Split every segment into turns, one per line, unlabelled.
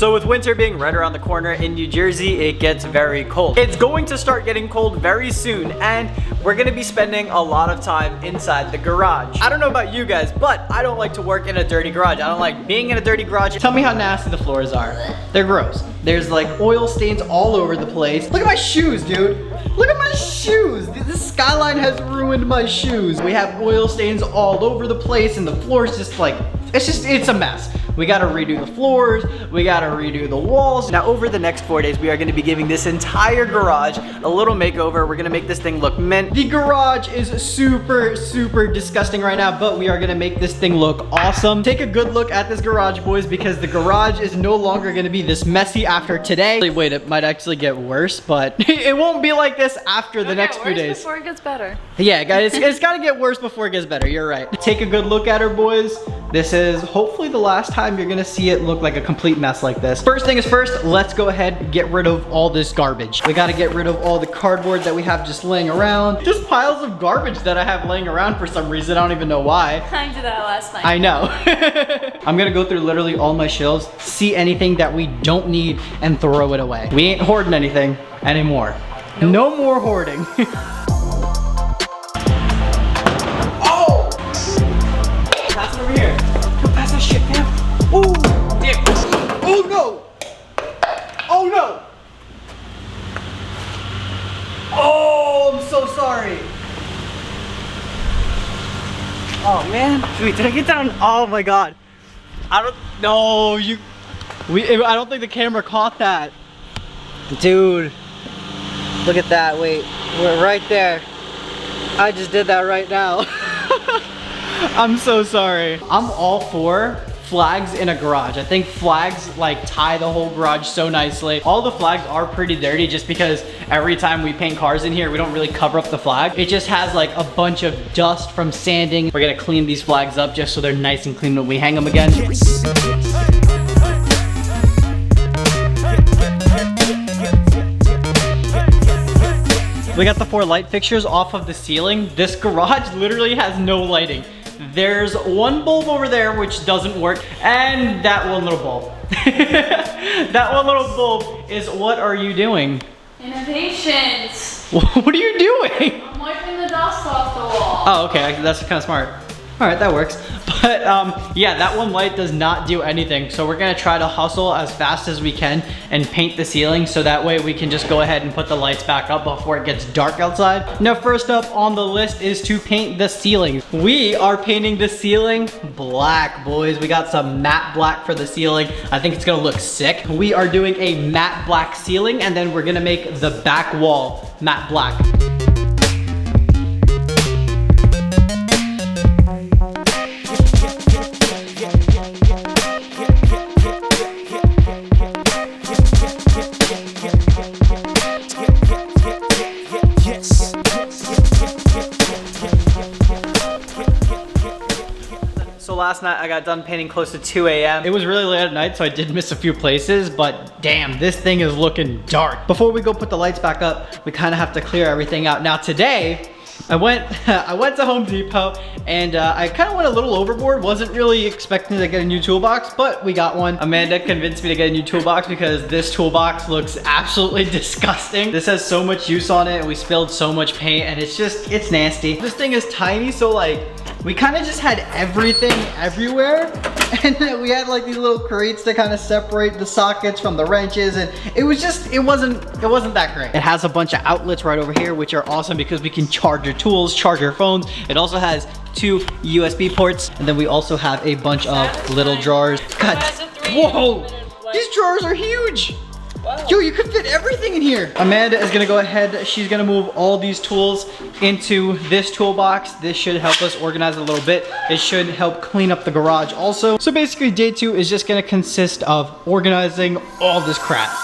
So with winter being right around the corner in New Jersey, it gets very cold. It's going to start getting cold very soon, and we're gonna be spending a lot of time inside the garage. I don't know about you guys, but I don't like to work in a dirty garage. I don't like being in a dirty garage. Tell me how nasty the floors are. They're gross. There's like oil stains all over the place. Look at my shoes, dude. Look at my shoes. This skyline has ruined my shoes. We have oil stains all over the place, and the floor is just like, it's a mess. We gotta redo the floors, we gotta redo the walls. Now over the next 4 days, we are gonna be giving this entire garage a little makeover. We're gonna make this thing look mint. The garage is super, super disgusting right now, but we are gonna make this thing look awesome. Take a good look at this garage, boys, because the garage is no longer gonna be this messy after today. Wait, it might actually get worse, but it won't be like this after the next few days.
Before it gets better.
Yeah, guys, it's gotta get worse before it gets better. You're right. Take a good look at her, boys. This is hopefully the last time you're gonna see it look like a complete mess like this. First thing is first, let's go ahead and get rid of all this garbage. We gotta get rid of all the cardboard that we have just laying around. Just piles of garbage that I have laying around for some reason. I don't even know why.
I did that last night.
I know. I'm gonna go through literally all my shelves, see anything that we don't need, and throw it away. We ain't hoarding anything anymore. Nope. No more hoarding. Oh, damn. Oh no! Oh no! Oh, I'm so sorry. Oh man, wait, did I get that on? Oh my god. I don't think the camera caught that. Dude, look at that, wait, we're right there. I just did that right now. I'm so sorry. I'm all for flags in a garage. I think flags like tie the whole garage so nicely. All the flags are pretty dirty just because every time we paint cars in here, we don't really cover up the flag. It just has like a bunch of dust from sanding. We're gonna clean these flags up just so they're nice and clean when we hang them again. We got the 4 light fixtures off of the ceiling. This garage literally has no lighting. There's one bulb over there which doesn't work, and that one little bulb. That one little bulb is, what are you doing?
Innovations.
What are you doing?
I'm wiping the dust off the wall.
Oh, okay, that's kind of smart. All right, that works. But yeah, that one light does not do anything. So we're gonna try to hustle as fast as we can and paint the ceiling so that way we can just go ahead and put the lights back up before it gets dark outside. Now, first up on the list is to paint the ceiling. We are painting the ceiling black, boys. We got some matte black for the ceiling. I think it's gonna look sick. We are doing a matte black ceiling, and then we're gonna make the back wall matte black. So last night I got done painting close to 2 a.m. It was really late at night, so I did miss a few places, but damn, this thing is looking dark. Before we go put the lights back up, we kind of have to clear everything out. Now today, I went to Home Depot, and I kind of went a little overboard. Wasn't really expecting to get a new toolbox, but we got one. Amanda convinced me to get a new toolbox because this toolbox looks absolutely disgusting. This has so much use on it, and we spilled so much paint, and it's nasty. This thing is tiny, so like, we kind of just had everything everywhere, and then we had like these little crates to kind of separate the sockets from the wrenches, and it wasn't that great. It has a bunch of outlets right over here, which are awesome because we can charge your tools, charge your phones. It also has 2 USB ports, and then we also have a bunch of little drawers. God, whoa, these drawers are huge. Wow. Yo, you could fit everything in here. Amanda is gonna go ahead, she's gonna move all these tools into this toolbox. This should help us organize a little bit. It should help clean up the garage also. So basically day 2 is just gonna consist of organizing all this crap.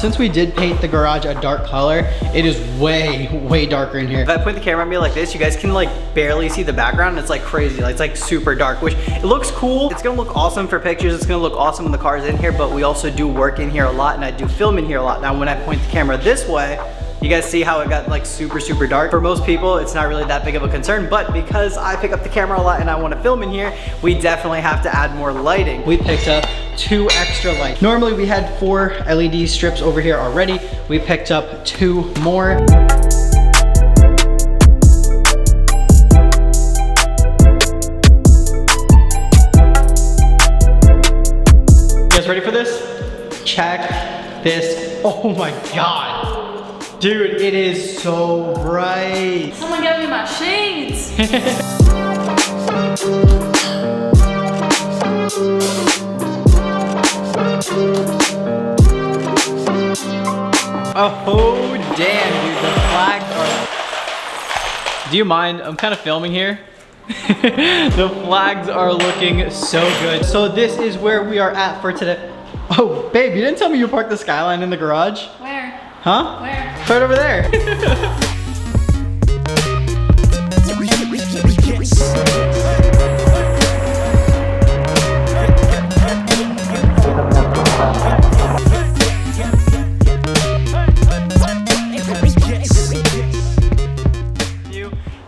since we did paint the garage a dark color, it is way darker in here. If I point the camera at me like this, you guys can like barely see the background. It's like crazy, like, it's like super dark, which it looks cool. It's gonna look awesome for pictures. It's gonna look awesome when the car's in here, but we also do work in here a lot and I do film in here a lot. Now, when I point the camera this way, you guys see how it got like super dark? For most people, it's not really that big of a concern, but because I pick up the camera a lot and I want to film in here, we definitely have to add more lighting. We picked up 2 extra lights. Normally we had 4 LED strips over here already. We picked up 2 more. You guys ready for this? Check this. Oh my God. Dude, it is so bright.
Someone get me my shades.
Oh, damn, dude, the flags are... Do you mind? I'm kind of filming here. The flags are looking so good. So this is where we are at for today. Oh, babe, you didn't tell me you parked the Skyline in the garage?
Where?
Huh?
Where?
It's right over there.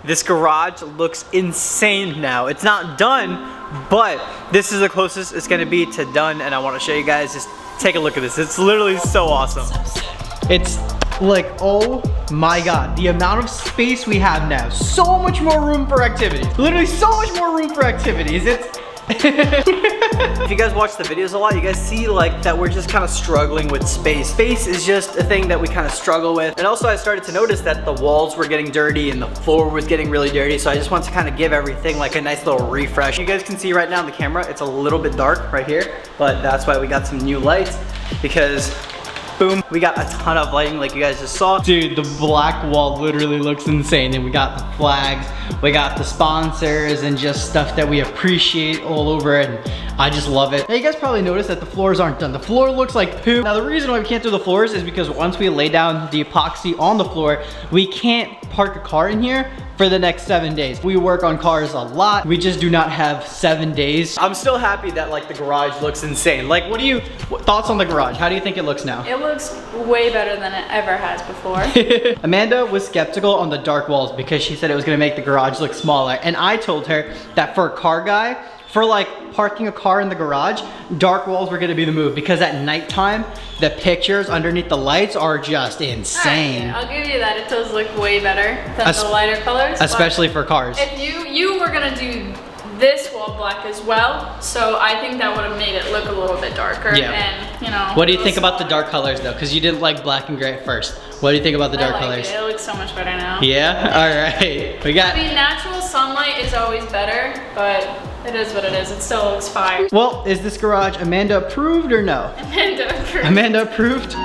This garage looks insane now. It's not done, but this is the closest it's gonna be to done, and I wanna show you guys. Just take a look at this. It's literally so awesome. It's like, oh my God, the amount of space we have now. So much more room for activities. Literally so much more room for activities. It's if you guys watch the videos a lot, you guys see like that we're just kind of struggling with space. Space is just a thing that we kind of struggle with. And also I started to notice that the walls were getting dirty and the floor was getting really dirty. So I just want to kind of give everything like a nice little refresh. You guys can see right now on the camera, it's a little bit dark right here, but that's why we got some new lights, because boom, we got a ton of lighting like you guys just saw. Dude, the black wall literally looks insane. And we got the flags, we got the sponsors, and just stuff that we appreciate all over, and I just love it. Now you guys probably noticed that the floors aren't done. The floor looks like poo. Now the reason why we can't do the floors is because once we lay down the epoxy on the floor, we can't park a car in here for the next 7 days. We work on cars a lot. We just do not have 7 days. I'm still happy that like the garage looks insane. Like, what thoughts on the garage? How do you think it looks now?
It looks way better than it ever has before.
Amanda was skeptical on the dark walls because she said it was gonna make the garage look smaller. And I told her that for a car guy, for like parking a car in the garage, dark walls were gonna be the move, because at nighttime, the pictures underneath the lights are just insane.
Right, I'll give you that. It does look way better than the lighter colors.
Especially for cars.
If you were gonna do this wall black as well, so I think that would have made it look a little bit darker. Yeah. And you know.
What do you think about the dark colors though? Because you didn't like black and gray at first. What do you think about the dark colors?
It looks so much better now.
Yeah? Alright. We got.
I mean, natural sunlight is always better, but it is what it is. It still looks fire.
Well, is this garage Amanda approved or no?
Amanda approved.
Amanda approved?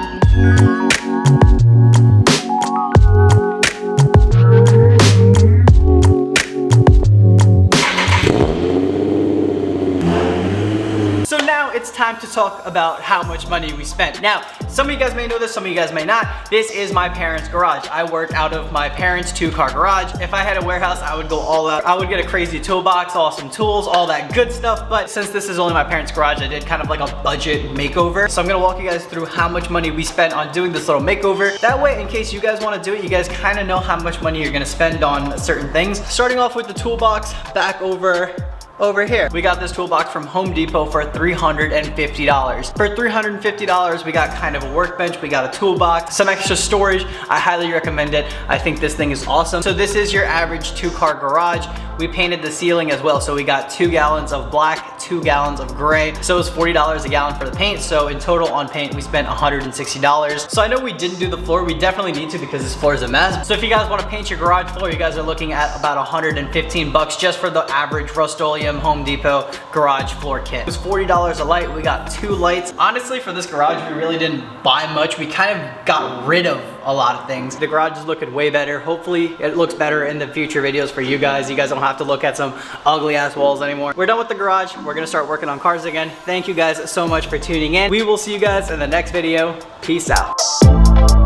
So now it's time to talk about how much money we spent. Now, some of you guys may know this, some of you guys may not. This is my parents' garage. I work out of my parents' 2-car garage. If I had a warehouse, I would go all out. I would get a crazy toolbox, awesome tools, all that good stuff. But since this is only my parents' garage, I did kind of like a budget makeover. So I'm gonna walk you guys through how much money we spent on doing this little makeover. That way, in case you guys wanna do it, you guys kind of know how much money you're gonna spend on certain things. Starting off with the toolbox, back over here. We got this toolbox from Home Depot for $350. For $350, we got kind of a workbench, we got a toolbox, some extra storage. I highly recommend it. I think this thing is awesome. So this is your average 2-car garage. We painted the ceiling as well. So we got 2 gallons of black, 2 gallons of gray. So it was $40 a gallon for the paint. So in total on paint, we spent $160. So I know we didn't do the floor. We definitely need to, because this floor is a mess. So if you guys want to paint your garage floor, you guys are looking at about 115 bucks just for the average Rust-Oleum Home Depot garage floor kit. It was $40 a light. We got 2 lights. Honestly, for this garage, we really didn't buy much. We kind of got rid of a lot of things. The garage is looking way better. Hopefully it looks better in the future videos for you guys. You guys don't have to look at some ugly ass walls anymore. We're done with the garage. We're gonna start working on cars again. Thank you guys so much for tuning in. We will see you guys in the next video. Peace out.